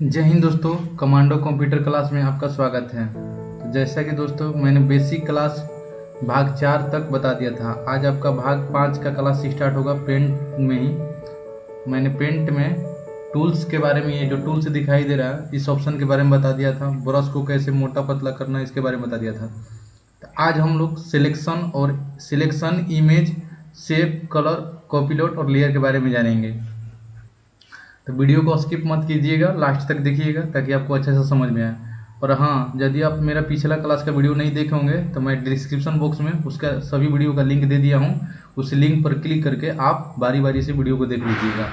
जय हिंद दोस्तों, commando computer class में आपका स्वागत है। तो जैसा कि दोस्तों मैंने बेसिक क्लास भाग 4 तक बता दिया था। आज आपका भाग 5 का क्लास स्टार्ट होगा पेंट में ही। मैंने पेंट में टूल्स के बारे में, ये जो टूल्स दिखाई दे रहा है इस ऑप्शन के बारे में बता दिया था। ब्रश को कैसे मोटा पतला करना है इसके बारे में बता दिया था। तो आज हम लोग सिलेक्शन, इमेज, शेप, कलर, कॉपीलोड और लेयर के बारे में जानेंगे। तो वीडियो को स्किप मत कीजिएगा, लास्ट तक देखिएगा ताकि आपको अच्छे से समझ में आए। और हाँ, यदि आप मेरा पिछला क्लास का वीडियो नहीं देखे होंगे तो मैं डिस्क्रिप्शन बॉक्स में उसका सभी वीडियो का लिंक दे दिया हूँ। उस लिंक पर क्लिक करके आप बारी बारी से वीडियो को देख लीजिएगा।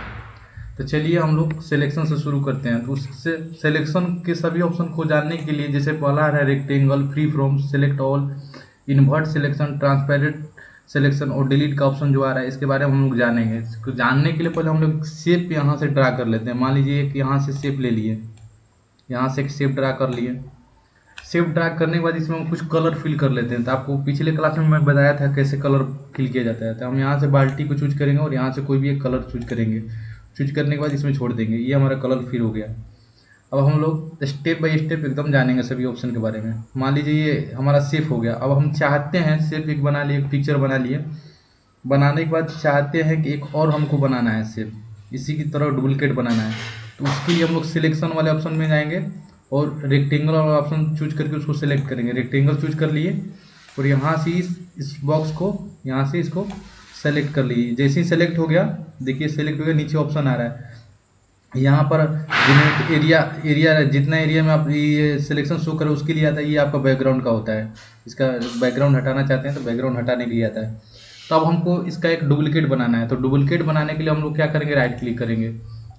तो चलिए हम लोग सिलेक्शन से शुरू करते हैं। तो उससे सिलेक्शन के सभी ऑप्शन को जानने के लिए, जैसे पहला है rectangle, free from, select all, invert selection, transparent selection और डिलीट का ऑप्शन जो आ रहा है, इसके बारे में हम लोग जानेंगे। इसको जानने के लिए पहले हम लोग शेप यहाँ से ड्रा कर लेते हैं। मान लीजिए एक यहाँ से शेप ले लिए, यहाँ से एक शेप ड्रा कर लिए। शेप ड्रा करने के बाद इसमें हम कुछ कलर फिल कर लेते हैं। तो आपको पिछले क्लास में मैं बताया था कैसे कलर फिल किया जाता है। तो हम यहाँ से बाल्टी को चूज करेंगे और यहाँ से कोई भी एक कलर चूज करेंगे। चूज करने के बाद इसमें छोड़ देंगे। ये हमारा कलर फिल हो गया। अब हम लोग स्टेप बाय स्टेप एकदम जानेंगे सभी ऑप्शन के बारे में। मान लीजिए ये हमारा शेप हो गया। अब हम चाहते हैं शेप एक बना लिए, एक पिक्चर बना लिए। बनाने के बाद चाहते हैं कि एक और हमको बनाना है शेप, इसी की तरह डुप्लीकेट बनाना है। तो उसके लिए हम लोग सिलेक्शन वाले ऑप्शन में जाएंगे और रेक्टेंगल वाला ऑप्शन चूज करके उसको सिलेक्ट करेंगे। रेक्टेंगल चूज कर लिए और यहाँ से इस बॉक्स को, यहाँ से इसको सेलेक्ट कर लिए। जैसे ही सेलेक्ट हो गया, देखिए सेलेक्ट हो गया, नीचे ऑप्शन आ रहा है यहाँ पर एरिया जितना एरिया में आप ये सिलेक्शन शो करें उसके लिए आता है। ये आपका बैकग्राउंड का होता है। इसका बैकग्राउंड हटाना चाहते हैं तो बैकग्राउंड हटाने के लिए आता है। तो अब हमको इसका एक डुप्लीकेट बनाना है। तो डुप्लीकेट बनाने के लिए हम लोग क्या करेंगे, राइट क्लिक करेंगे।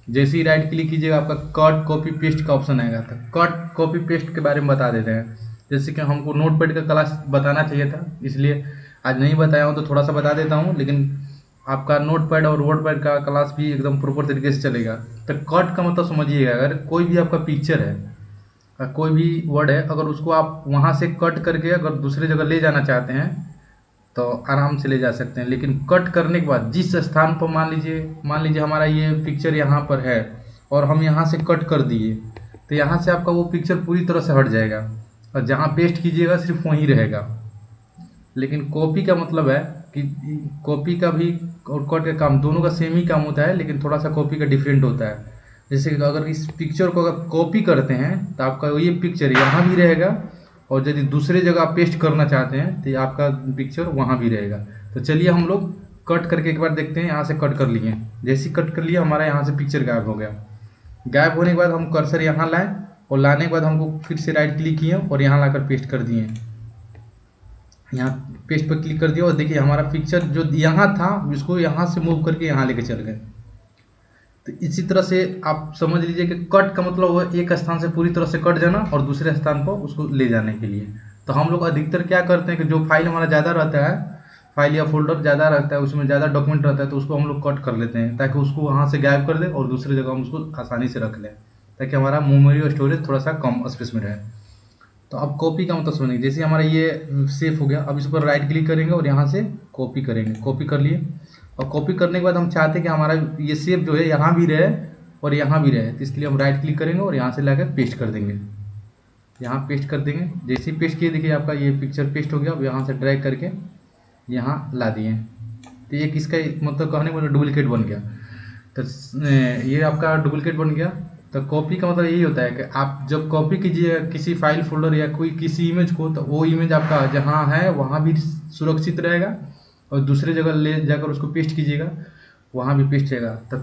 जैसे ही राइट क्लिक कीजिएगा आपका कट कॉपी पेस्ट का ऑप्शन आएगा। तो कट कॉपी पेस्ट के बारे में बता देते हैं। जैसे कि हमको नोटपैड का क्लास बताना चाहिए था, इसलिए आज नहीं बताया हूँ, तो थोड़ा सा बता देता हूँ। लेकिन आपका नोटपैड और वर्डपैड का क्लास भी एकदम प्रॉपर तरीके से चलेगा। तो कट का मतलब समझिएगा, अगर कोई भी आपका पिक्चर है, कोई भी वर्ड है, अगर उसको आप वहाँ से कट करके अगर दूसरे जगह ले जाना चाहते हैं तो आराम से ले जा सकते हैं। लेकिन कट करने के बाद जिस स्थान पर, मान लीजिए हमारा ये पिक्चर यहाँ पर है और हम यहाँ से कट कर दिए, तो यहाँ से आपका वो पिक्चर पूरी तरह से हट जाएगा और जहाँ पेस्ट कीजिएगा सिर्फ वहीं रहेगा। लेकिन कॉपी का मतलब है कि कॉपी का भी और कट का काम दोनों का सेम ही काम होता है, लेकिन थोड़ा सा कॉपी का डिफरेंट होता है। जैसे कि अगर इस पिक्चर को अगर कॉपी करते हैं तो आपका ये पिक्चर यहाँ भी रहेगा, और यदि दूसरे जगह आप पेस्ट करना चाहते हैं तो आपका पिक्चर वहाँ भी रहेगा। तो चलिए हम लोग कट करके एक बार देखते हैं। यहाँ से कट कर लिए, जैसे ही कट कर लिया हमारा यहाँ से पिक्चर गायब हो गया। गायब होने के बाद हम कर्सर यहाँ लाए और लाने के बाद हमको फिर से राइट क्लिक किए और यहाँ लाकर पेस्ट कर दिए। यहाँ पेस्ट पर क्लिक कर दिया और देखिए हमारा पिक्चर जो यहाँ था उसको यहाँ से मूव करके यहाँ लेके चल गए। तो इसी तरह से आप समझ लीजिए कि कट का मतलब वो एक स्थान से पूरी तरह से कट जाना और दूसरे स्थान पर उसको ले जाने के लिए। तो हम लोग अधिकतर क्या करते हैं कि जो फाइल हमारा ज़्यादा रहता है, फाइल या फोल्डर ज़्यादा रहता है, उसमें ज़्यादा डॉक्यूमेंट रहता है, तो उसको हम लोग कट कर लेते हैं ताकि उसको वहाँ से गायब कर दें और दूसरी जगह हम उसको आसानी से रख लें, ताकि हमारा मेमोरी और स्टोरेज थोड़ा सा कम स्पेस में रहे। तो अब कॉपी का मतलब समझेंगे। जैसे हमारा ये सेव हो गया, अब इस पर राइट क्लिक करेंगे और यहाँ से कॉपी करेंगे। कॉपी कर लिए और कॉपी करने के बाद हम चाहते हैं कि हमारा ये सेव जो है यहाँ भी रहे और यहाँ भी रहे, तो इसके लिए हम राइट क्लिक करेंगे और यहाँ से लाकर पेस्ट कर देंगे। यहाँ पेस्ट कर देंगे। जैसे ही पेस्ट किए देखिए आपका ये पिक्चर पेस्ट हो गया। अब यहाँ से ड्रैग करके यहाँ ला दिए, तो एक इसका मतलब कहने का डुप्लीकेट बन गया। तो ये आपका डुप्लीकेट बन गया। तो कॉपी का मतलब यही होता है कि आप जब कॉपी कीजिए किसी फाइल फोल्डर या कोई किसी इमेज को, तो वो इमेज आपका जहाँ है वहाँ भी सुरक्षित रहेगा और दूसरे जगह ले जाकर उसको पेस्ट कीजिएगा वहाँ भी पेस्ट रहेगा। तो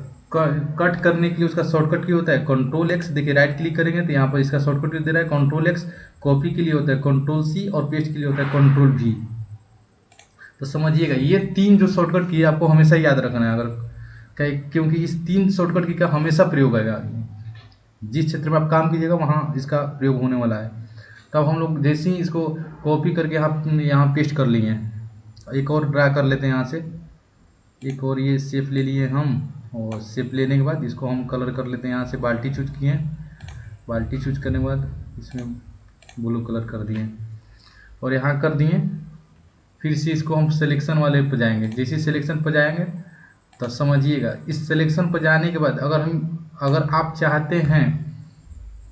कट करने के लिए उसका शॉर्टकट की होता है Ctrl+X। देखिए राइट क्लिक करेंगे तो यहाँ पर इसका शॉर्टकट दे रहा है Ctrl+X। कॉपी के लिए होता है Ctrl+C और पेस्ट के लिए होता है Ctrl+V। तो समझिएगा ये तीन जो शॉर्टकट की है आपको हमेशा याद रखना है, अगर क्योंकि इस तीन शॉर्टकट की का हमेशा प्रयोग आएगा। जिस क्षेत्र में आप काम कीजिएगा वहाँ इसका प्रयोग होने वाला है। तब हम लोग जैसे ही इसको कॉपी करके यहाँ पेस्ट कर लिए हैं, एक और ड्रा कर लेते हैं। यहाँ से एक और ये शेप ले लिए हम, और शेप लेने के बाद इसको हम कलर कर लेते हैं। यहाँ से बाल्टी चूज किए, बाल्टी चूज करने के बाद इसमें ब्लू कलर कर दिए और यहाँ कर दिए। फिर से इसको हम सिलेक्शन वाले पर जाएंगे। जैसे सिलेक्शन पर जाएंगे तो समझिएगा इस सिलेक्शन पर जाने के बाद अगर आप चाहते हैं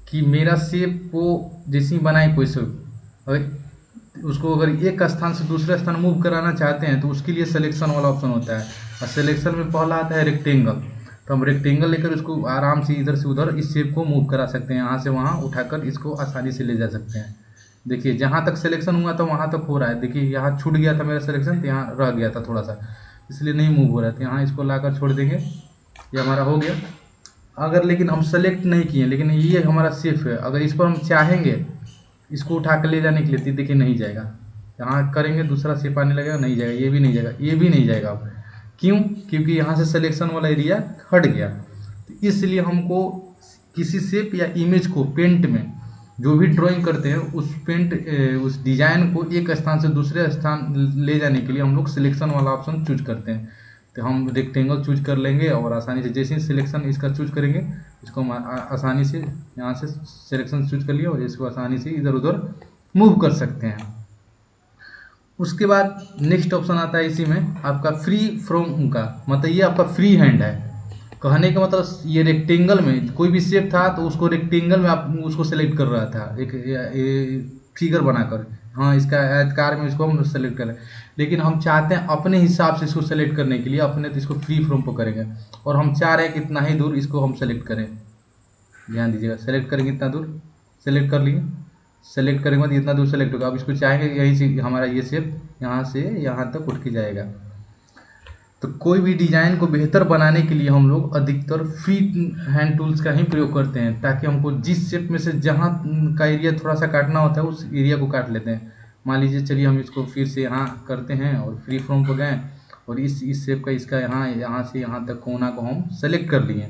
कि मेरा शेप को जैसे ही बनाए कोई शेप, अगर उसको अगर एक स्थान से दूसरे स्थान मूव कराना चाहते हैं तो उसके लिए सिलेक्शन वाला ऑप्शन होता है। और सिलेक्शन में पहला आता है रेक्टेंगल, तो हम रेक्टेंगल लेकर उसको आराम से इधर से उधर इस शेप को मूव करा सकते हैं, यहाँ से वहाँ उठाकर इसको आसानी से ले जा सकते हैं। देखिए जहाँ तक सिलेक्शन हुआ था वहाँ तक हो रहा है, देखिए यहाँ छूट गया था मेरा सिलेक्शन, तो यहाँ रह गया था थोड़ा सा, इसलिए नहीं मूव हो रहा था। यहाँ इसको लाकर छोड़ देंगे, ये हमारा हो गया। अगर लेकिन हम सेलेक्ट नहीं किए, लेकिन ये हमारा सेफ है, अगर इस पर हम चाहेंगे इसको उठा कर ले जाने के लिए, देखिए नहीं जाएगा। यहाँ करेंगे दूसरा शेप आने लगेगा, नहीं जाएगा, ये भी नहीं जाएगा, ये भी नहीं जाएगा। अब क्यों? क्योंकि यहाँ से सिलेक्शन वाला एरिया हट गया। तो इसलिए हमको किसी शेप या इमेज को पेंट में जो भी ड्राइंग करते हैं उस डिजाइन को एक स्थान से दूसरे स्थान ले जाने के लिए हम लोग सिलेक्शन वाला ऑप्शन चूज करते हैं। तो हम रेक्टेंगल चूज कर लेंगे और आसानी से जैसे ही सिलेक्शन इसका चूज करेंगे, इसको हम आसानी से यहाँ से सिलेक्शन चूज कर लिया और इसको आसानी से इधर उधर मूव कर सकते हैं। उसके बाद नेक्स्ट ऑप्शन आता है इसी में आपका फ्री फ्रॉम का, मतलब ये आपका फ्री हैंड है। कहने का मतलब ये रेक्टेंगल में कोई भी शेप था तो उसको रेक्टेंगल में आप उसको सेलेक्ट कर रहा था एक फिगर बनाकर, हाँ इसका आयतकार में इसको हम सेलेक्ट करें। लेकिन हम चाहते हैं अपने हिसाब से इसको सेलेक्ट करने के लिए, अपने तो इसको फ्री फ्रॉम पर करेंगे और हम चाह रहे हैं कितना ही दूर इसको हम सेलेक्ट करें। ध्यान दीजिएगा, सेलेक्ट करेंगे इतना दूर, सेलेक्ट कर लिए, सेलेक्ट करेंगे बाद इतना दूर सेलेक्ट होगा। अब इसको चाहेंगे यहीं से हमारा ये शेप यहाँ से यहाँ तक उठ के जाएगा। तो कोई भी डिजाइन को बेहतर बनाने के लिए हम लोग अधिकतर फ्री हैंड टूल्स का ही प्रयोग करते हैं, ताकि हमको जिस शेप में से जहाँ का एरिया थोड़ा सा काटना होता है उस एरिया को काट लेते हैं। मान लीजिए चलिए हम इसको फिर से यहाँ करते हैं और फ्री फ्रॉम पर गए और इस शेप का इसका यहाँ से यहाँ तक कोना को हम सेलेक्ट कर लिए।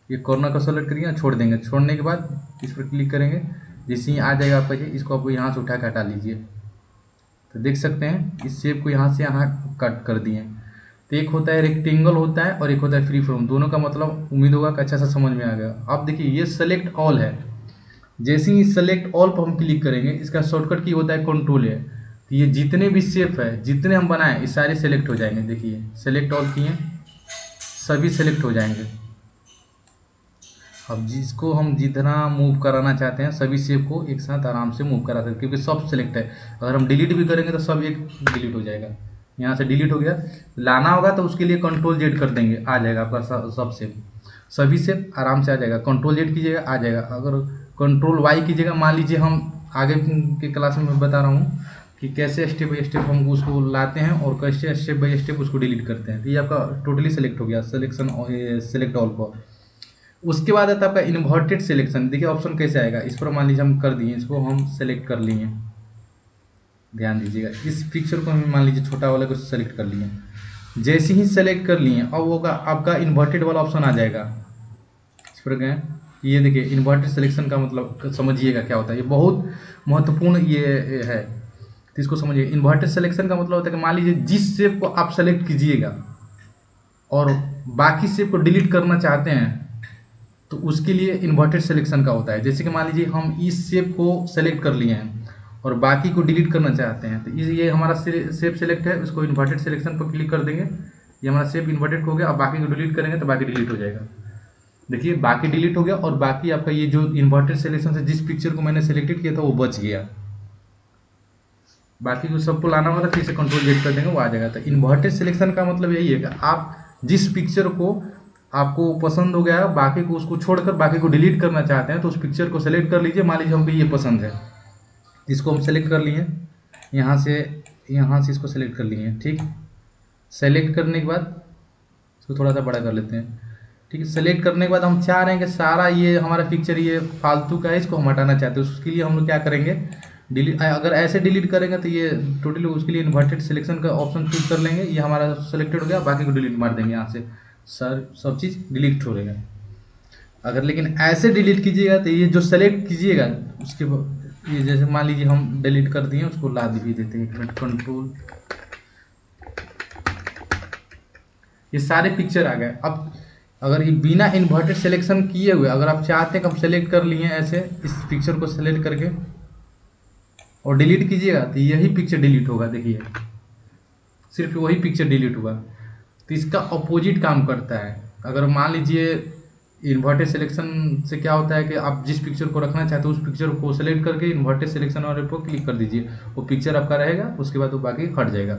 ये कॉर्नर को सेलेक्ट करिए, छोड़ देंगे, छोड़ने के बाद इस पर क्लिक करेंगे, जैसे ही आ जाएगा आपका ये, इसको आप यहाँ से उठा के हटा लीजिए। तो देख सकते हैं इस शेप को यहाँ से यहाँ कट कर दिए। तो एक होता है रेक्टेंगल होता है और एक होता है फ्री फ्रॉम, दोनों का मतलब उम्मीद होगा कि अच्छा सा समझ में आ गया। अब देखिए ये सेलेक्ट ऑल है, जैसे ही सेलेक्ट ऑल पर हम क्लिक करेंगे, इसका शॉर्टकट की होता है कंट्रोल है। तो ये जितने भी शेप है जितने हम बनाए ये सारे सेलेक्ट हो जाएंगे। देखिए सेलेक्ट ऑल किए, सभी सेलेक्ट हो जाएंगे। अब जिसको हम जितना मूव कराना चाहते हैं सभी शेप को एक साथ आराम से मूव करा सकते हैं, क्योंकि सब सेलेक्ट है। अगर हम डिलीट भी करेंगे तो सब एक डिलीट हो जाएगा। यहाँ से डिलीट हो गया, लाना होगा तो उसके लिए कंट्रोल जेड कर देंगे, आ जाएगा आपका सब शेप, सभी शेप आराम से आ जाएगा। कंट्रोल जेड कीजिएगा आ जाएगा। अगर कंट्रोल वाई कीजिएगा, मान लीजिए हम आगे के क्लास में मैं बता रहा हूँ कि कैसे स्टेप बाई स्टेप हम उसको लाते हैं और कैसे स्टेप बाई स्टेप उसको डिलीट करते हैं। तो ये आपका टोटली सेलेक्ट हो गया सिलेक्शन सेलेक्ट ऑल पर। उसके बाद आता है आपका इन्वर्टेड सिलेक्शन। देखिए ऑप्शन कैसे आएगा, इस पर मान लीजिए हम कर दिए, इसको हम सेलेक्ट कर लिए। ध्यान दीजिएगा इस पिक्चर को हम मान लीजिए छोटा वाले को सेलेक्ट कर लिए, जैसे ही सेलेक्ट कर लिए अब होगा आपका इन्वर्टेड वाला ऑप्शन आ जाएगा। इस पर गए, ये देखिए इन्वर्टेड सिलेक्शन का मतलब समझिएगा क्या होता है, ये बहुत महत्वपूर्ण ये है, तो इसको समझिए। इन्वर्टेड सिलेक्शन का मतलब होता है कि मान लीजिए जिस शेप को आप सेलेक्ट कीजिएगा और बाकी शेप को डिलीट करना चाहते हैं तो उसके लिए इन्वर्टेड सिलेक्शन का होता है। जैसे कि मान लीजिए हम इस शेप को सेलेक्ट कर लिए हैं और बाकी को डिलीट करना चाहते हैं, तो ये हमारा शेप सेलेक्ट है, उसको इन्वर्टेड सिलेक्शन पर क्लिक कर देंगे, ये हमारा शेप इन्वर्टेड हो गया। अब बाकी को डिलीट करेंगे तो बाकी डिलीट हो जाएगा। देखिए बाकी डिलीट हो गया और बाकी आपका ये जो इन्वर्टेड सिलेक्शन से जिस पिक्चर को मैंने सेलेक्टेड किया था वो बच गया। बाकी को सबको लाना होगा तो फिर से कंट्रोल जेड कर देंगे, वो आ जाएगा। तो इन्वर्टेड सिलेक्शन का मतलब यही है कि आप जिस पिक्चर को आपको पसंद हो गया बाकी को उसको छोड़कर बाकी को डिलीट करना चाहते हैं तो उस पिक्चर को सेलेक्ट कर लीजिए। मान लीजिए हमको ये पसंद है, इसको हम सेलेक्ट कर लिए, यहाँ से इसको सेलेक्ट कर लिए। ठीक, सेलेक्ट करने के बाद इसको थोड़ा सा बड़ा कर लेते हैं। ठीक है, सेलेक्ट करने के बाद हम चाह रहे हैं कि सारा ये हमारा पिक्चर ये फालतू का है, इसको हम हटाना चाहते हैं। उसके लिए हम लोग क्या करेंगे, डिलीट, अगर ऐसे डिलीट करेंगे तो ये टोटली उसके लिए इन्वर्टेड सिलेक्शन का ऑप्शन चूज कर लेंगे, ये हमारा सेलेक्टेड हो गया, बाकी को डिलीट मार देंगे, यहाँ से सब चीज़ डिलीट हो रहेगा। अगर लेकिन ऐसे डिलीट कीजिएगा तो ये जो सेलेक्ट कीजिएगा उसके ये जैसे मान लीजिए हम डिलीट कर दिए, उसको ला भी देते हैं, एक मिनट, कंट्रोल, ये सारे पिक्चर आ गए। अब अगर ये बिना इन्वर्टेड सिलेक्शन किए हुए अगर आप चाहते हैं कि हम सेलेक्ट कर लिए ऐसे इस पिक्चर को सेलेक्ट करके और डिलीट कीजिएगा तो यही पिक्चर डिलीट होगा। देखिए सिर्फ वही पिक्चर डिलीट हुआ। तो इसका अपोजिट काम करता है। अगर मान लीजिए इन्वर्टेड सिलेक्शन से क्या होता है कि आप जिस पिक्चर को रखना चाहते हो उस पिक्चर को सेलेक्ट करके इन्वर्टेड सिलेक्शन वाले पर क्लिक कर दीजिए, वो पिक्चर आपका रहेगा, उसके बाद वो बाकी हट जाएगा।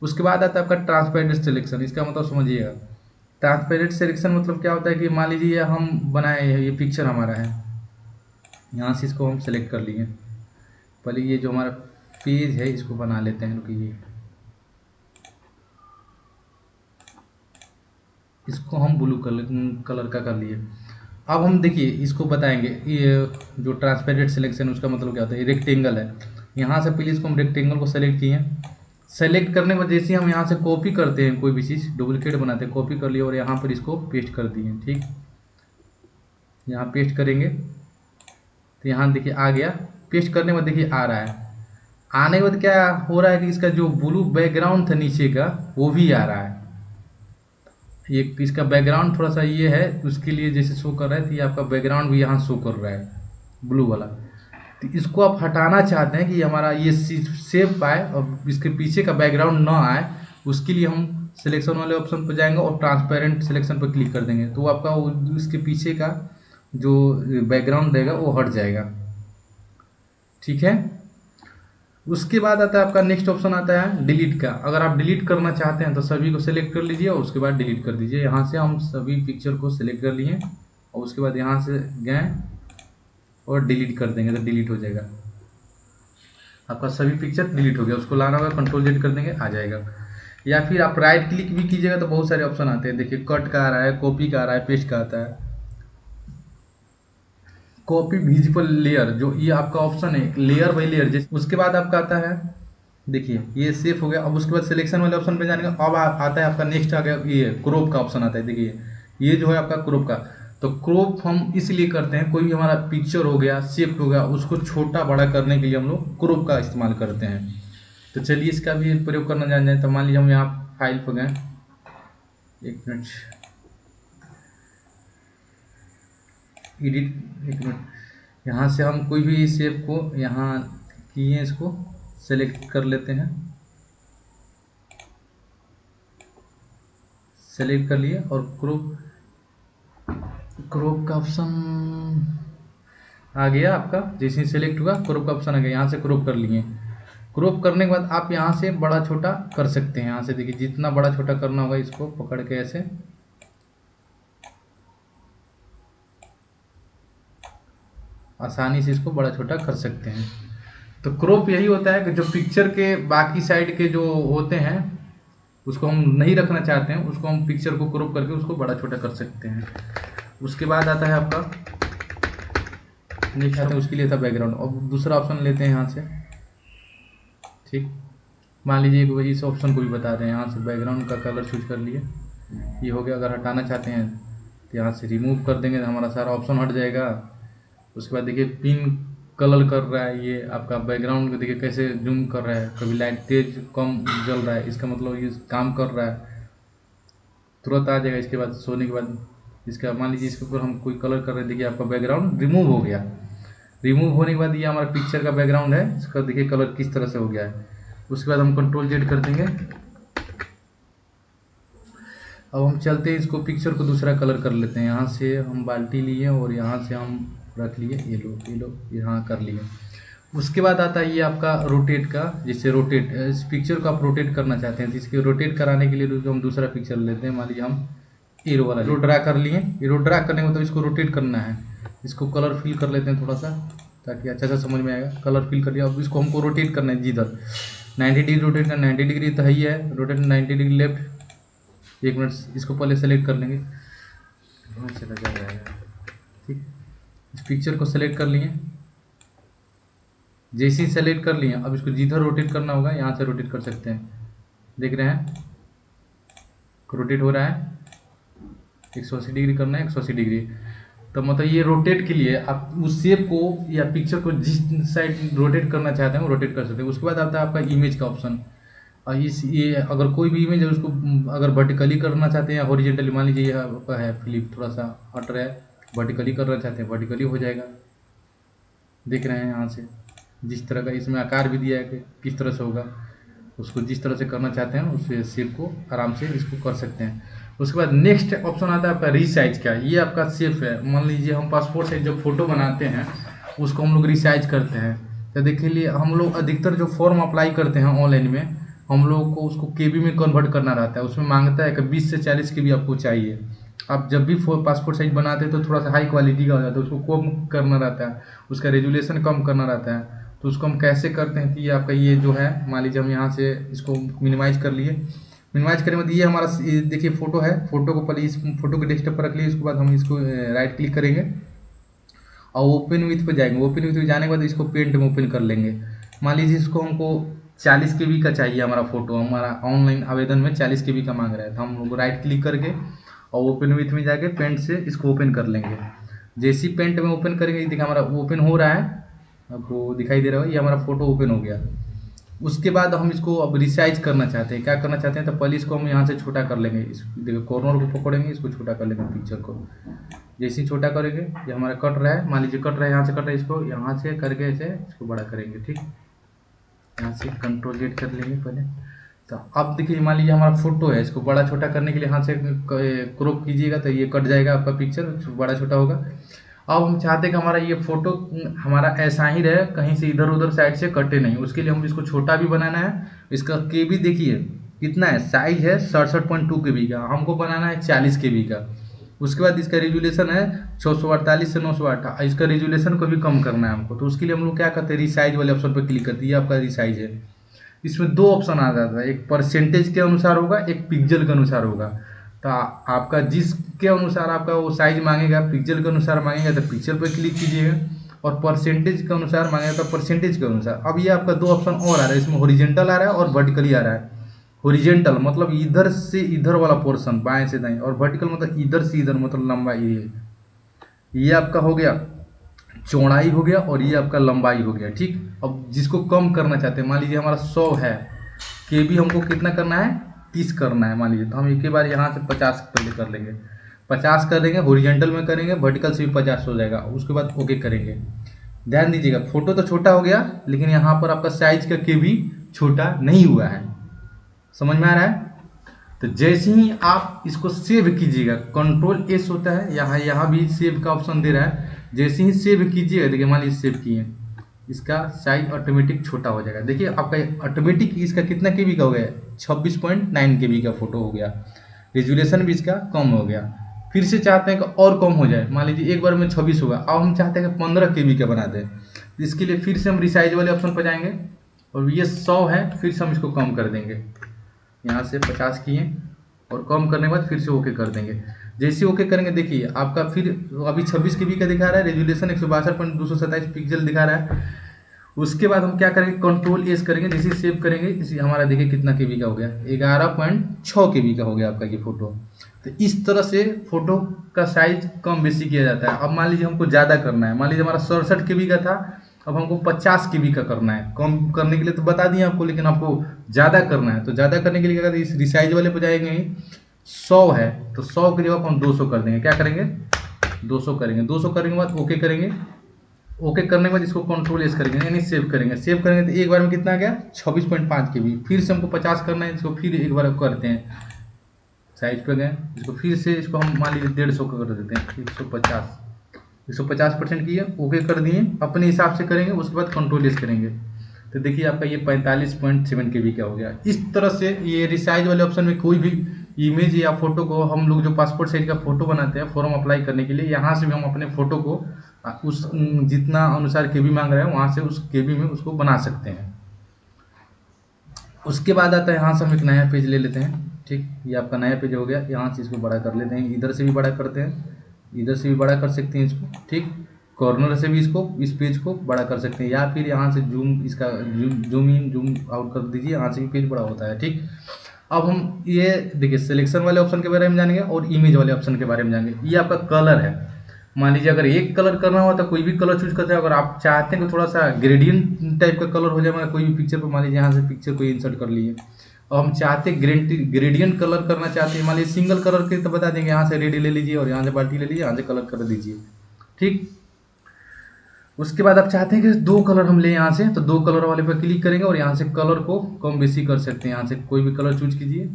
उसके बाद आता है आपका ट्रांसपेरेंट सिलेक्शन। इसका मतलब समझिएगा, ट्रांसपेरेंट सिलेक्शन मतलब क्या होता है कि मान लीजिए हम बनाए ये पिक्चर हमारा है, यहाँ से इसको हम सेलेक्ट कर लिए। पहले ये जो हमारा पेज है इसको बना लेते हैं, रुकिए, इसको हम ब्लू कलर का कर लिए। अब हम देखिए इसको बताएंगे, ये जो ट्रांसपेरेंट सिलेक्शन उसका मतलब क्या होता है। रेक्टेंगल है, यहाँ से पहले इसको हम रेक्टेंगल को सेलेक्ट किए। सेलेक्ट करने के बाद जैसे हम यहाँ से कॉपी करते हैं, कोई भी चीज़ डुप्लीकेट बनाते हैं, कॉपी कर लिए और यहाँ पर इसको पेस्ट कर दिए। ठीक, यहाँ पेस्ट करेंगे तो यहाँ देखिए आ गया। पेस्ट करने के बाद देखिए आ रहा है। आने के बाद क्या हो रहा है कि इसका जो ब्लू बैकग्राउंड था नीचे का वो भी आ रहा है। ये इसका बैकग्राउंड थोड़ा सा ये है, उसके लिए जैसे शो कर रहा है तो ये आपका बैकग्राउंड भी यहाँ शो कर रहा है ब्लू वाला। तो इसको आप हटाना चाहते हैं कि हमारा ये शेप आए और इसके पीछे का बैकग्राउंड ना आए, उसके लिए हम सिलेक्शन वाले ऑप्शन पर जाएंगे और ट्रांसपेरेंट सिलेक्शन पर क्लिक कर देंगे, तो आपका इसके पीछे का जो बैकग्राउंड रहेगा वो हट जाएगा। ठीक है, उसके बाद आता है आपका नेक्स्ट ऑप्शन आता है डिलीट का। अगर आप डिलीट करना चाहते हैं तो सभी को सिलेक्ट कर लीजिए और उसके बाद डिलीट कर दीजिए। यहाँ से हम सभी पिक्चर को सिलेक्ट कर लिए और उसके बाद यहाँ से गए और डिलीट कर देंगे तो डिलीट हो जाएगा, आपका सभी पिक्चर डिलीट हो गया। उसको लाना होगा, कंट्रोल जेड कर देंगे, आ जाएगा। या फिर आप राइट क्लिक भी कीजिएगा तो बहुत सारे ऑप्शन आते हैं। देखिए कट का आ रहा है, कॉपी का आ रहा है, पेस्ट का आता है। कॉपी विजिबल लेयर, जो ये आपका ऑप्शन है लेयर बाई लेयर, जैसे उसके बाद आपका आता है, देखिए ये सेफ हो गया। अब उसके बाद सिलेक्शन वाले ऑप्शन पे जाने का अब आता है आपका नेक्स्ट आ गया ये क्रॉप का ऑप्शन आता है। देखिए ये जो है आपका क्रॉप का, तो क्रॉप हम इसलिए करते हैं, कोई भी हमारा पिक्चर हो गया, शेप हो गया, उसको छोटा बड़ा करने के लिए हम लोग क्रॉप का इस्तेमाल करते हैं। तो चलिए इसका भी प्रयोग करना जान जाए। तो मान लीजिए हम यहाँ फाइल पर गए, एक मिनट, एडिट, एक मिनट, यहाँ से हम कोई भी शेप को यहाँ किए, इसको सेलेक्ट कर लेते हैं, सेलेक्ट कर लिए और क्रॉप का ऑप्शन आ गया आपका। जैसे ही सेलेक्ट हुआ क्रॉप का ऑप्शन आ गया, यहाँ से क्रॉप कर लिए। क्रॉप करने के बाद आप यहाँ से बड़ा छोटा कर सकते हैं। यहाँ से देखिए जितना बड़ा छोटा करना होगा इसको पकड़ के ऐसे आसानी से इसको बड़ा छोटा कर सकते हैं। तो क्रॉप यही होता है कि जो पिक्चर के बाकी साइड के जो होते हैं उसको हम नहीं रखना चाहते हैं, उसको हम पिक्चर को क्रॉप करके उसको बड़ा छोटा कर सकते हैं। उसके बाद आता है आपका नेक्स्ट आता है, उसके लिए था बैकग्राउंड। और दूसरा ऑप्शन लेते हैं यहाँ से। ठीक, मान लीजिए कि इस ऑप्शन को भी बता रहे हैं, यहाँ से बैकग्राउंड का कलर चूज कर लिए, ये हो गया। अगर हटाना चाहते हैं तो यहाँ से रिमूव कर देंगे तो हमारा सारा ऑप्शन हट जाएगा। उसके बाद देखिए पिन कलर कर रहा है, ये आपका बैकग्राउंड को देखिए कैसे जूम कर रहा है, कभी लाइट तेज कम जल रहा है, इसका मतलब ये काम कर रहा है, तुरंत आ जाएगा। इसके बाद सोने के बाद इसका मान लीजिए इसके ऊपर हम कोई कलर कर रहे हैं, देखिए आपका बैकग्राउंड रिमूव हो गया। रिमूव होने के बाद ये हमारा पिक्चर का बैकग्राउंड है, इसका देखिए कलर किस तरह से हो गया है। उसके बाद हम कंट्रोल जेड कर देंगे। अब हम चलते हैं, इसको पिक्चर को दूसरा कलर कर लेते हैं। यहाँ से हम बाल्टी लिए और यहाँ से हम रख लिए, ये लो यहाँ कर लिए। उसके बाद आता है ये आपका रोटेट का, जिससे रोटेट इस पिक्चर को आप रोटेट करना चाहते हैं तो इसके रोटेट कराने के लिए हम दूसरा पिक्चर लेते हैं। मान लीजिए हम एरो वाला एरो ड्रा कर लिए। एरो ड्रा करने के बाद इसको रोटेट करना है, इसको कलर फिल कर लेते हैं थोड़ा सा ताकि अच्छा सा समझ में आएगा। कलर फिल कर लिया, अब इसको हमको रोटेट करना है जिधर 90 डिग्री रोटेट करना। 90 डिग्री तो है ही है, रोटेट 90 डिग्री लेफ्ट। एक मिनट, इसको पहले सेलेक्ट कर लेंगे, चला जाएगा। ठीक, इस पिक्चर को सेलेक्ट कर लिए। जैसे ही सेलेक्ट कर लिए अब इसको जिधर रोटेट करना होगा यहाँ से रोटेट कर सकते हैं। देख रहे हैं रोटेट हो रहा है, 180 डिग्री करना है, 180 डिग्री। तो मतलब ये रोटेट के लिए आप उस शेप को या पिक्चर को जिस साइड रोटेट करना चाहते हैं वो रोटेट कर सकते हैं। उसके बाद आता है आपका इमेज का ऑप्शन। और ये अगर कोई भी इमेज है उसको अगर वर्टिकली करना चाहते हैं या हॉरिजेंटली, मान लीजिए ये आपका है फ्लिप थोड़ा सा हट रहा है, वर्टिकली करना चाहते हैं वर्टिकली हो जाएगा। देख रहे हैं यहाँ से जिस तरह का इसमें आकार भी दिया है कि किस तरह से होगा, उसको जिस तरह से करना चाहते हैं उस शेप को आराम से इसको कर सकते हैं। उसके बाद नेक्स्ट ऑप्शन आता है आपका रीसाइज का। ये आपका सेफ है। मान लीजिए हम पासपोर्ट साइज जो फोटो बनाते हैं उसको हम लोग रिसाइज करते हैं, तो देखिए लिए हम लोग अधिकतर जो फॉर्म अप्लाई करते हैं ऑनलाइन में, हम लोग को उसको केबी में कन्वर्ट करना रहता है। उसमें मांगता है कि 20 से 40 केबी आपको चाहिए। आप जब भी पासपोर्ट साइज बनाते हैं तो थोड़ा सा हाई क्वालिटी का हो जाता है, उसको कम करना रहता है, उसका रेजुलेशन कम करना रहता है। तो उसको हम कैसे करते हैं कि ये आपका ये जो है, मान लीजिए हम यहाँ से इसको मिनिमाइज कर लिए। मिनिमाइज करने के बाद ये हमारा देखिए फोटो है। फोटो को पहले इस फोटो के डेस्कटॉप पर रख लिए, उसके बाद हम इसको राइट क्लिक करेंगे और ओपन विथ पे जाएंगे। ओपन विथ पे जाने के बाद इसको पेंट में ओपन कर लेंगे। मान लीजिए इसको हमको 40 केबी का चाहिए हमारा फोटो, हमारा ऑनलाइन आवेदन में 40 केबी का मांग रहा है, तो हम लोग राइट क्लिक करके और ओपन विथ में जाके पेंट से इसको ओपन कर लेंगे। जैसे ही पेंट में ओपन करेंगे, देखिए हमारा ओपन हो रहा है, आपको दिखाई दे रहा है, ये हमारा फोटो ओपन हो गया। उसके बाद हम इसको अब रिसाइज करना चाहते हैं। क्या करना चाहते हैं, तो पहले इसको हम यहाँ से छोटा कर लेंगे। इस देखिए कॉर्नर को पकड़ेंगे, इसको छोटा कर लेंगे पिक्चर को। जैसे ही छोटा करेंगे, ये हमारा कट रहा है, मान लीजिए कट रहा है, यहाँ से कट रहा है, इसको यहाँ से करके ऐसे इसको बड़ा करेंगे। ठीक, यहाँ से कंट्रोल जेड कर लेंगे पहले। तो अब देखिए मान लीजिए हमारा फोटो है, इसको बड़ा छोटा करने के लिए यहाँ से क्रॉप कीजिएगा तो ये कट जाएगा आपका पिक्चर, बड़ा छोटा होगा। अब हम चाहते हैं कि हमारा ये फोटो हमारा ऐसा ही रहे, कहीं से इधर उधर साइड से कटे नहीं। उसके लिए हम इसको छोटा भी बनाना है। इसका केबी देखिए कितना है, साइज है 67.2 केबी का, हमको बनाना है 40 केबी का। उसके बाद इसका रेजुलेशन है 648 से 908। इसका रेजुलेशन को भी कम करना है हमको, तो उसके लिए हम लोग क्या करते हैं, रिसाइज वाले ऑप्शन पर क्लिक करते हैं। ये आपका रिसाइज है। इसमें दो ऑप्शन आ जाता है, एक परसेंटेज के अनुसार होगा, एक पिक्सल के अनुसार होगा। तो आपका जिसके अनुसार आपका वो साइज मांगेगा, पिक्सल के अनुसार मांगेगा तो पिक्सल पर क्लिक कीजिएगा, और परसेंटेज के अनुसार मांगेगा तो परसेंटेज के अनुसार। अब ये आपका दो ऑप्शन और आ रहा है, इसमें हॉरिजॉन्टल आ रहा है और वर्टिकली आ रहा है। हॉरिजॉन्टल मतलब इधर से इधर वाला पोर्शन, बाएं से दाएं, और वर्टिकल मतलब इधर से इधर, मतलब लंबाई। ये आपका हो गया चौड़ाई हो गया, और ये आपका लंबाई हो गया। ठीक, अब जिसको कम करना चाहते हैं, मान लीजिए हमारा 100 है, केबी हमको कितना करना है, 30 करना है मान लीजिए, तो हम एक ही बार यहाँ से 50 पहले कर लेंगे। 50 कर देंगे, हॉरिजॉन्टल में करेंगे, वर्टिकल से भी 50 हो जाएगा। उसके बाद ओके करेंगे। ध्यान दीजिएगा फोटो तो छोटा हो गया, लेकिन यहाँ पर आपका साइज का केबी छोटा नहीं हुआ है। समझ में आ रहा है। तो जैसे ही आप इसको सेव कीजिएगा, कंट्रोल एस होता है, यहाँ भी सेव का ऑप्शन दे रहा है। जैसे ही सेव कीजिएगा, देखिए मान लीजिए सेव किए, इसका साइज ऑटोमेटिक छोटा हो जाएगा। देखिए आपका ऑटोमेटिक इसका कितना केबी का हो गया, 26.9 केबी का फोटो हो गया। रेजुलेशन भी इसका कम हो गया। फिर से चाहते हैं कि और कम हो जाए, मान लीजिए एक बार में 26 होगा, अब हम चाहते हैं कि 15 केबी का बना दें। इसके लिए फिर से हम रिसाइज वाले ऑप्शन पर जाएंगे, और ये 100 है, फिर से हम इसको कम कर देंगे। यहाँ से 50 किए और कम करने के बाद फिर से ओके कर देंगे। जैसे ओके करेंगे, देखिए आपका फिर अभी 26 केबी का दिखा रहा है, रेजुलेशन 162.227 पिक्सल दिखा रहा है। उसके बाद हम क्या करेंगे, कंट्रोल एस करेंगे, जैसे सेव करेंगे, इसी हमारा देखिए कितना केबी का हो गया, 11.6 केबी का हो गया आपका ये फोटो। तो इस तरह से फोटो का साइज कम बेसी किया जाता है। अब मान लीजिए हमको ज़्यादा करना है, मान लीजिए हमारा 67 केबी का था, अब हमको 50 केबी का करना है। कम करने के लिए तो बता दिए आपको, लेकिन आपको ज़्यादा करना है, तो ज़्यादा करने के लिए क्या करें, इस रिसाइज वाले पर जाएंगे। 100 है तो 100 की जगह हम 200 कर देंगे। क्या करेंगे, 200 करेंगे। 200 करने के बाद ओके करेंगे। ओके करने के बाद इसको कंट्रोल एस करेंगे, यानी सेव करेंगे। सेव करेंगे तो एक बार में कितना आ गया, 26.5 केबी। फिर से हमको 50 करना है, इसको फिर एक बार करते हैं, साइज पे गए, इसको फिर से इसको हम मान लीजिए 150 का कर देते हैं, 150% किए, ओके कर दिए। अपने हिसाब से करेंगे, उसके बाद कंट्रोल एस करेंगे, तो देखिए आपका ये 45.7 केबी का हो गया। इस तरह से ये रिसाइज वाले ऑप्शन में कोई भी इमेज या फोटो को, हम लोग जो पासपोर्ट साइज का फोटो बनाते हैं फॉर्म अप्लाई करने के लिए, यहाँ से भी हम अपने फोटो को उस जितना अनुसार केबी मांग रहे हैं वहाँ से उस केबी में उसको बना सकते हैं। उसके बाद आता है, यहाँ से हम एक नया पेज ले लेते हैं। ठीक, ये आपका नया पेज हो गया। यहाँ से इसको बड़ा कर लेते हैं, इधर से भी बड़ा करते हैं, इधर से भी बड़ा कर सकते हैं इसको। ठीक, कॉर्नर से भी इसको, इस पेज को बड़ा कर सकते हैं, या फिर यहाँ से जूम, इसका जूम इन जूम आउट कर दीजिए, यहाँ से भी पेज बड़ा होता है। ठीक, अब हम ये देखिए सिलेक्शन वाले ऑप्शन के बारे में जानेंगे और इमेज वाले ऑप्शन के बारे में जानेंगे। ये आपका कलर है। मान लीजिए अगर एक कलर करना हो तो कोई भी कलर चूज करते हैं। अगर आप चाहते हैं कि थोड़ा सा ग्रेडियंट टाइप का कलर हो जाए, मतलब कोई भी पिक्चर पर, मान लीजिए यहाँ से पिक्चर को इंसर्ट कर लिए, और हम चाहते हैं ग्रेडियंट कलर करना चाहते हैं, मान लीजिए सिंगल कलर के, तो बता देंगे यहाँ से रेड ले लीजिए और यहाँ से बाल्टी ले लीजिए, यहाँ से कलर कर दीजिए। ठीक, उसके बाद आप चाहते हैं कि दो कलर हम ले यहाँ से, तो दो कलर वाले पर क्लिक करेंगे और यहाँ से कलर को कम बेसी कर सकते हैं। यहाँ से कोई भी कलर चूज कीजिए,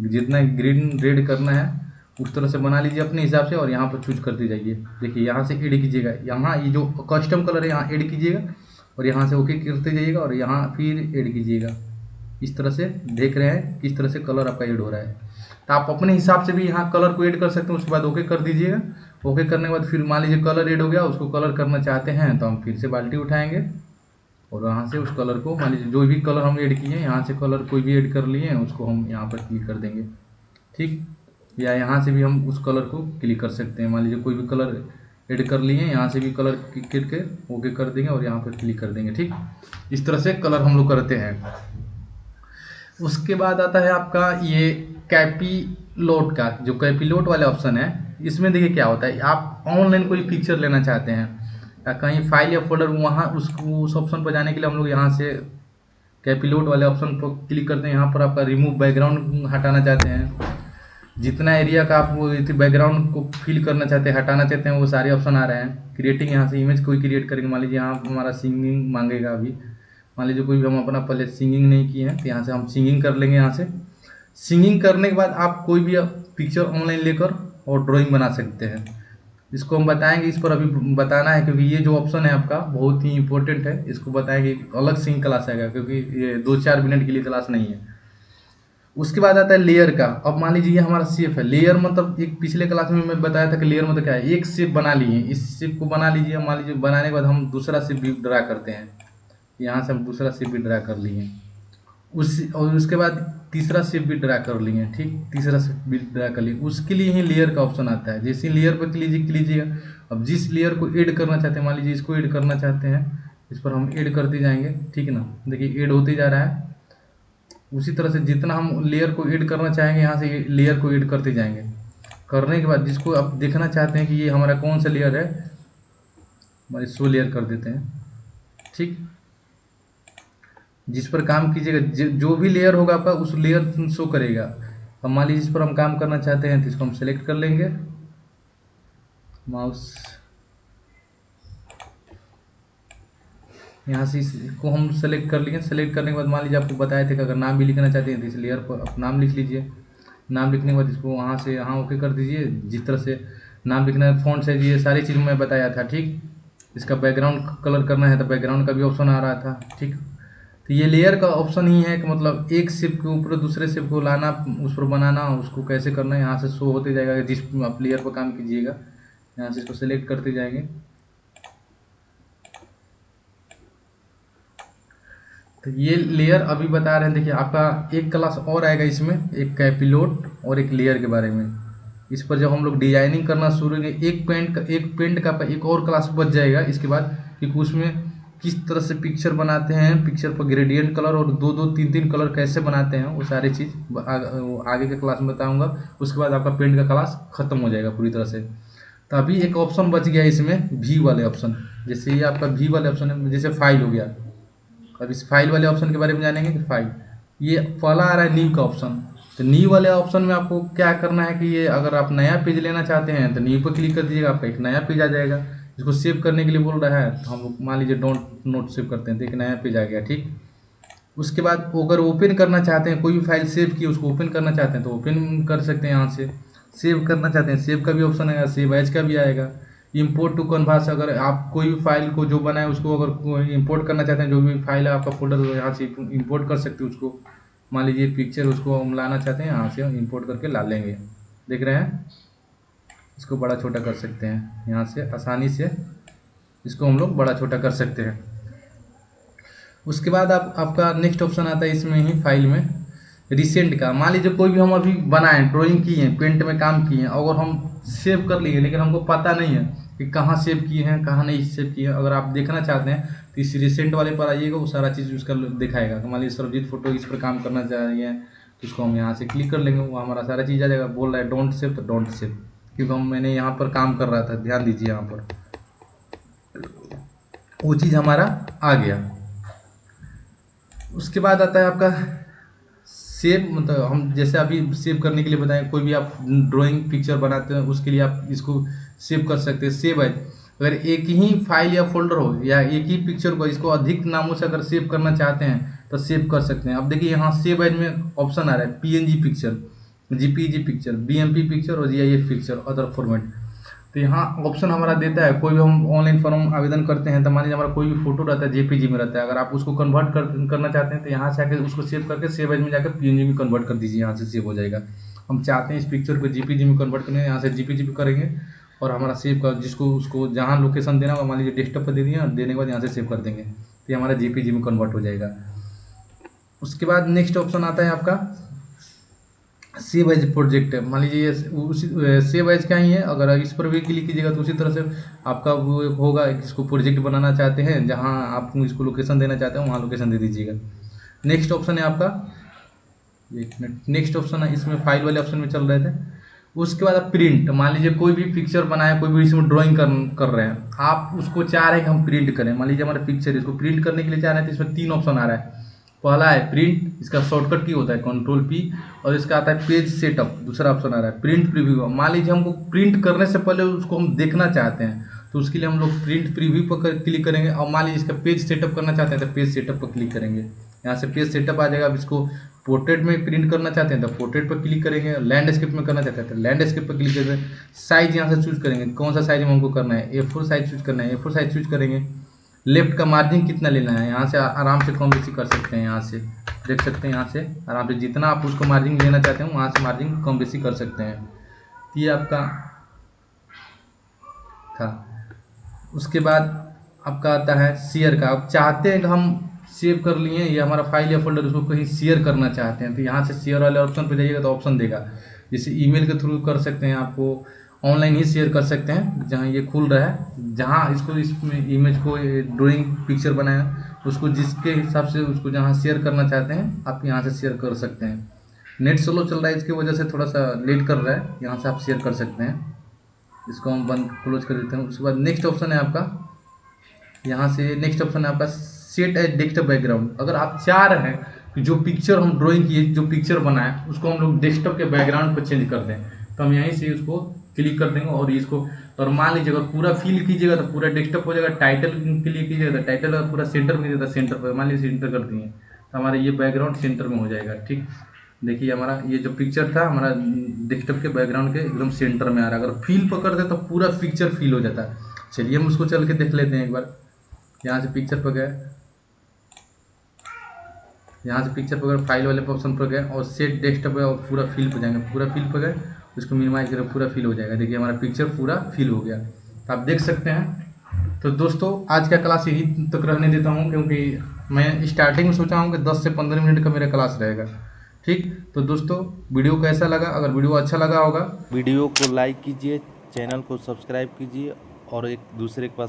जितना ग्रीन रेड करना है उस तरह से बना लीजिए अपने हिसाब से और यहाँ पर चूज करते जाइए। देखिए यहाँ से ऐड कीजिएगा, यहाँ ये जो कस्टम कलर है यहाँ ऐड कीजिएगा और यहाँ से ओके करते जाइएगा और यहाँ फिर ऐड कीजिएगा। इस तरह से देख रहे हैं किस तरह से कलर आपका ऐड हो रहा है। तो आप अपने हिसाब से भी यहाँ कलर को ऐड कर सकते हैं। उसके बाद ओके कर दीजिएगा। ओके करने के बाद फिर मान लीजिए कलर ऐड हो गया, उसको कलर करना चाहते हैं तो हम फिर से बाल्टी उठाएंगे और यहाँ से उस कलर को मान लीजिए जो भी कलर हम ऐड किए हैं यहाँ से कलर कोई भी ऐड कर लिए हैं उसको हम यहाँ पर क्लिक कर देंगे, ठीक। या यहाँ से भी हम उस कलर को क्लिक कर सकते हैं। मान लीजिए कोई भी कलर ऐड कर लिए हैं, यहाँ से भी कलर क्लिक करके ओके कर देंगे और यहाँ पर क्लिक कर देंगे, ठीक। इस तरह से कलर हम लोग करते हैं। उसके बाद आता है आपका ये कैपीलोट का, जो कैपीलोट वाला ऑप्शन है। इसमें देखिए क्या होता है, आप ऑनलाइन कोई पिक्चर लेना चाहते हैं या कहीं फाइल या फोल्डर, वहाँ उस ऑप्शन पर जाने के लिए हम लोग यहाँ से कैपीलोट वाले ऑप्शन पर क्लिक करते हैं। यहाँ पर आपका रिमूव बैकग्राउंड हटाना चाहते हैं, जितना एरिया का आप बैकग्राउंड को फिल करना चाहते हैं, हटाना चाहते हैं, वो सारे ऑप्शन आ रहे हैं। क्रिएटिंग, यहाँ से इमेज कोई क्रिएट करेंगे। मान लीजिए यहाँ हमारा सिंगिंग मांगेगा अभी, मान लीजिए कोई भी हम अपना पहले सिंगिंग नहीं किए हैं तो यहाँ से हम सिंगिंग कर लेंगे। यहाँ से सिंगिंग करने के बाद आप कोई भी पिक्चर ऑनलाइन लेकर और ड्राइंग बना सकते हैं। इसको हम बताएंगे, इस पर अभी बताना है क्योंकि ये जो ऑप्शन है आपका बहुत ही इंपॉर्टेंट है। इसको बताएंगे, अलग से ही क्लास आएगा क्योंकि ये 2-4 मिनट के लिए क्लास नहीं है। उसके बाद आता है लेयर का। अब मान लीजिए ये हमारा शेप है। लेयर मतलब एक पिछले क्लास में मैं बताया था कि लेयर मतलब क्या है, एक शेप बना लिए, इस शेप को बना लीजिए। मान लीजिए बनाने के बाद हम दूसरा शेप भी ड्रा करते हैं, यहाँ से हम दूसरा शेप भी ड्रा कर लिए और उसके बाद तीसरा शेप भी ड्रा कर लिए, ठीक। तीसरा शेप भी ड्रा कर लिए, उसके लिए ही लेयर का ऑप्शन आता है। जैसे लेयर पर कीजिएगा। अब जिस लेयर को ऐड करना चाहते हैं, मान लीजिए इसको ऐड करना चाहते हैं, इस पर हम ऐड करते जाएंगे, ठीक ना। देखिए ऐड होते जा रहा है। उसी तरह से जितना हम लेयर को ऐड करना चाहेंगे यहाँ से लेयर को ऐड करते जाएंगे। करने के बाद जिसको आप देखना चाहते हैं कि ये हमारा कौन सा लेयर है, हमारे शो लेयर कर देते हैं, ठीक। जिस पर काम कीजिएगा जो भी लेयर होगा आपका उस लेयर शो करेगा। अब मान लीजिए इस पर हम काम करना चाहते हैं तो इसको हम सेलेक्ट कर लेंगे, माउस यहाँ से इसको हम सेलेक्ट कर लिए। सेलेक्ट करने के बाद मान लीजिए आपको बताए थे कि अगर नाम भी लिखना चाहते हैं तो इस लेयर पर आप नाम लिख लीजिए। नाम लिखने के बाद इसको वहाँ से यहाँ ओके कर दीजिए। जिस तरह से नाम लिखना है, फ़ॉन्ट साइज, ये सारी चीज़ मैं बताया था, ठीक। इसका बैकग्राउंड कलर करना है तो बैकग्राउंड का भी ऑप्शन आ रहा था, ठीक। तो ये लेयर का ऑप्शन ही है कि मतलब एक शेप के ऊपर दूसरे शेप को लाना, उस पर बनाना, उसको कैसे करना है यहाँ से शो होते जाएगा। जिस आप लेयर पर काम कीजिएगा यहाँ से इसको सेलेक्ट करते जाएंगे। तो ये लेयर अभी बता रहे हैं। देखिए आपका एक क्लास और आएगा इसमें, एक कैपीलोट और एक लेयर के बारे में। इस पर जब हम लोग डिजाइनिंग करना शुरू करेंगे, एक पेंट का एक और क्लास बच जाएगा इसके बाद, क्योंकि उसमें किस तरह से पिक्चर बनाते हैं, पिक्चर पर ग्रेडियंट कलर और 2-2, 3-3 कलर कैसे बनाते हैं, वो सारी चीज़ आगे के क्लास में बताऊंगा। उसके बाद आपका पेंट का क्लास खत्म हो जाएगा पूरी तरह से। तो अभी एक ऑप्शन बच गया इसमें, वी वाले ऑप्शन। जैसे ये आपका वी वाले ऑप्शन है, जैसे फाइल हो गया। अब इस फाइल वाले ऑप्शन के बारे में जानेंगे कि फाइल, ये पहला आ रहा है न्यू का ऑप्शन। तो न्यू वाले ऑप्शन में आपको क्या करना है कि ये अगर आप नया पेज लेना चाहते हैं तो न्यू पर क्लिक कर दीजिएगा, आपका एक नया पेज आ जाएगा। इसको सेव करने के लिए बोल रहा है तो हम मान लीजिए डोंट नोट सेव करते हैं तो एक नया पेज आ गया, ठीक। उसके बाद अगर ओपन करना चाहते हैं, कोई भी फाइल सेव की उसको ओपन करना चाहते हैं तो ओपन कर सकते हैं यहाँ से। सेव करना चाहते हैं, सेव का भी ऑप्शन आएगा, सेव एज का भी आएगा। इंपोर्ट टू कन्वर्स, अगर आप कोई भी फाइल को जो बनाए उसको अगर इंपोर्ट करना चाहते हैं, जो भी फाइल है आपका फोल्डर यहाँ से इंपोर्ट कर सकते हैं उसको। मान लीजिए पिक्चर उसको हम लाना चाहते हैं, यहाँ से इंपोर्ट करके ला लेंगे। देख रहे हैं, इसको बड़ा छोटा कर सकते हैं यहाँ से आसानी से, इसको हम लोग बड़ा छोटा कर सकते हैं। उसके बाद आपका नेक्स्ट ऑप्शन आता है इसमें ही फाइल में, रिसेंट का। मान लीजिए कोई भी हम अभी बनाए, ड्राइंग किए हैं, पेंट में काम किए हैं, अगर हम सेव कर लिए लेकिन हमको पता नहीं है कि कहाँ सेव किए हैं कहाँ नहीं सेव किए हैं, अगर आप देखना चाहते हैं तो इस रिसेंट वाले पर आइएगा, वो सारा चीज़ उसका दिखाएगा। तो मान लीजिए सरबजीत फोटो इस पर काम करना चाहिए तो इसको हम यहाँ से क्लिक कर लेंगे, वो हमारा सारा चीज़ आ जाएगा। बोल रहा है डोंट सेव तो डोंट सेव, क्योंकि मैंने यहाँ पर काम कर रहा था, ध्यान दीजिए यहाँ पर वो चीज़ हमारा आ गया। उसके बाद आता है आपका सेव, मतलब हम जैसे अभी सेव करने के लिए बताएं, कोई भी आप ड्राइंग पिक्चर बनाते हैं उसके लिए आप इसको सेव कर सकते हैं। सेव है, अगर एक ही फाइल या फोल्डर हो या एक ही पिक्चर को इसको अधिक नामों से अगर सेव करना चाहते हैं तो सेव कर सकते हैं। अब देखिए यहाँ सेव एज में ऑप्शन आ रहा है PNG picture. JPG picture, BMP picture और GIF पिक्चर, अदर फॉर्मेट। तो यहाँ ऑप्शन हमारा देता है, कोई भी हम ऑनलाइन फॉर्म आवेदन करते हैं तो मान लीजिए हमारा कोई भी फोटो रहता है JPG में रहता है, अगर आप उसको कन्वर्ट करना चाहते हैं तो यहाँ से आके उसको सेव करके सेव एज में जाकर PNG में कन्वर्ट कर दीजिए, यहाँ से सेव हो जाएगा। हम चाहते हैं इस पिक्चर को JPG में कन्वर्ट करने, यहाँ से JPG पे करेंगे और हमारा सेव का जिसको उसको जहाँ लोकेशन देना होगा मान लीजिए डेस्कटॉप पर दे दिए और देने के बाद यहाँ से सेव कर देंगे तो ये हमारा JPG में कन्वर्ट हो जाएगा। उसके बाद नेक्स्ट ऑप्शन आता है आपका सेव एज प्रोजेक्ट। मान लीजिए उसी सेव एज का ही है, अगर इस पर भी क्लिक कीजिएगा तो उसी तरह से आपका वो होगा, इसको प्रोजेक्ट बनाना चाहते हैं जहां आप इसको लोकेशन देना चाहते हैं वहां लोकेशन दे दीजिएगा। नेक्स्ट ऑप्शन है आपका, एक मिनट, नेक्स्ट ऑप्शन है इसमें फाइल वाले ऑप्शन में चल रहे थे। उसके बाद आप प्रिंट, मान लीजिए कोई भी पिक्चर बनाया, कोई भी इसमें ड्राइंग कर रहे हैं, आप उसको चाह रहे हैं कि हम प्रिंट करें। मान लीजिए हमारा पिक्चर, इसको प्रिंट करने के लिए चाह रहे हैं तो इसमें 3 ऑप्शन आ रहा है। पहला है प्रिंट, इसका शॉर्टकट की होता है Ctrl+P, और इसका आता है पेज सेटअप, दूसरा ऑप्शन आ रहा है प्रिंट प्रीव्यू। मान लीजिए हमको प्रिंट करने से पहले उसको हम देखना चाहते हैं तो उसके लिए हम लोग प्रिंट प्रीव्यू पर क्लिक करेंगे, और मान लीजिए इसका पेज सेटअप करना चाहते हैं तो पेज सेटअप पर क्लिक करेंगे, यहाँ से पेज सेटअप आ जाएगा। अब इसको पोर्ट्रेट में प्रिंट करना चाहते हैं तो पोर्ट्रेट पर क्लिक करेंगे, लैंडस्केप में करना चाहते हैं तो लैंडस्केप पर क्लिक करेंगे। साइज यहाँ से चूज करेंगे, कौन सा साइज में हमको करना है, A4 साइज चूज करना है, A4 साइज चूज करेंगे। लेफ्ट का मार्जिन कितना लेना है, यहाँ से आराम से कम बेसी कर सकते हैं, यहाँ से देख सकते हैं, यहाँ से आराम से जितना आप उसको मार्जिन लेना चाहते हैं वहाँ से मार्जिन कम बेसी कर सकते हैं। ये आपका था। उसके बाद आपका आता है शेयर का, आप चाहते हैं कि हम सेव कर लिए ये हमारा फाइल या फोल्डर, उसको कहीं शेयर करना चाहते हैं तो यहाँ से शेयर वाले ऑप्शन पे जाइएगा तो ऑप्शन देगा, जैसे ईमेल के थ्रू कर सकते हैं, आपको ऑनलाइन ही शेयर कर सकते हैं। जहाँ ये खुल रहा है, जहाँ इसको इसमें इमेज को ड्राइंग पिक्चर बनाया उसको जिसके हिसाब से उसको जहाँ शेयर करना चाहते हैं आप यहाँ से शेयर कर सकते हैं। नेट स्लो चल रहा है इसकी वजह से थोड़ा सा लेट कर रहा है, यहाँ से आप शेयर कर सकते हैं। इसको हम बंद क्लोज कर देते हैं। उसके बाद नेक्स्ट ऑप्शन है आपका, यहाँ से नेक्स्ट ऑप्शन है आपका सेट एज डेस्कटॉप बैकग्राउंड। अगर आप चाह रहे हैं कि जो पिक्चर हम ड्राइंग किए, जो पिक्चर बनाए उसको हम लोग डेस्कटॉप के बैकग्राउंड पर चेंज कर दें तो हम यहीं से उसको क्लिक कर देंगे और इसको, और मान लीजिए अगर पूरा फिल कीजिएगा तो पूरा डेस्कटॉप हो जाएगा। टाइटल के लिए कीजिएगा तो टाइटल का पूरा सेंटर में देता, सेंटर पर मान लीजिए सेंटर कर दिए तो हमारा ये बैकग्राउंड सेंटर में हो जाएगा। ठीक, देखिए हमारा ये जो पिक्चर था हमारा डेस्कटॉप के बैकग्राउंड के एकदम सेंटर में आ रहा है। अगर फिल पकड़ दे तो पूरा पिक्चर फिल हो जाता है। चलिए हम उसको चल के देख लेते हैं एक बार। यहाँ से पिक्चर पर गए, यहाँ से पिक्चर पर गए, फाइल वाले ऑप्शन पर गए और सेट डेस्कटॉप और पूरा फिल पर जाएंगे। पूरा फिल पर गए, उसको मिनिमाइज करें, पूरा फिल हो जाएगा। देखिए हमारा पिक्चर पूरा फिल हो गया, तो आप देख सकते हैं। तो दोस्तों आज का क्लास यही तक रहने देता हूँ, क्योंकि मैं स्टार्टिंग में सोचा हूँ कि 10 से 15 मिनट का मेरा क्लास रहेगा। ठीक, तो दोस्तों वीडियो कैसा लगा, अगर वीडियो अच्छा लगा होगा वीडियो को लाइक कीजिए, चैनल को सब्सक्राइब कीजिए और एक दूसरे के पास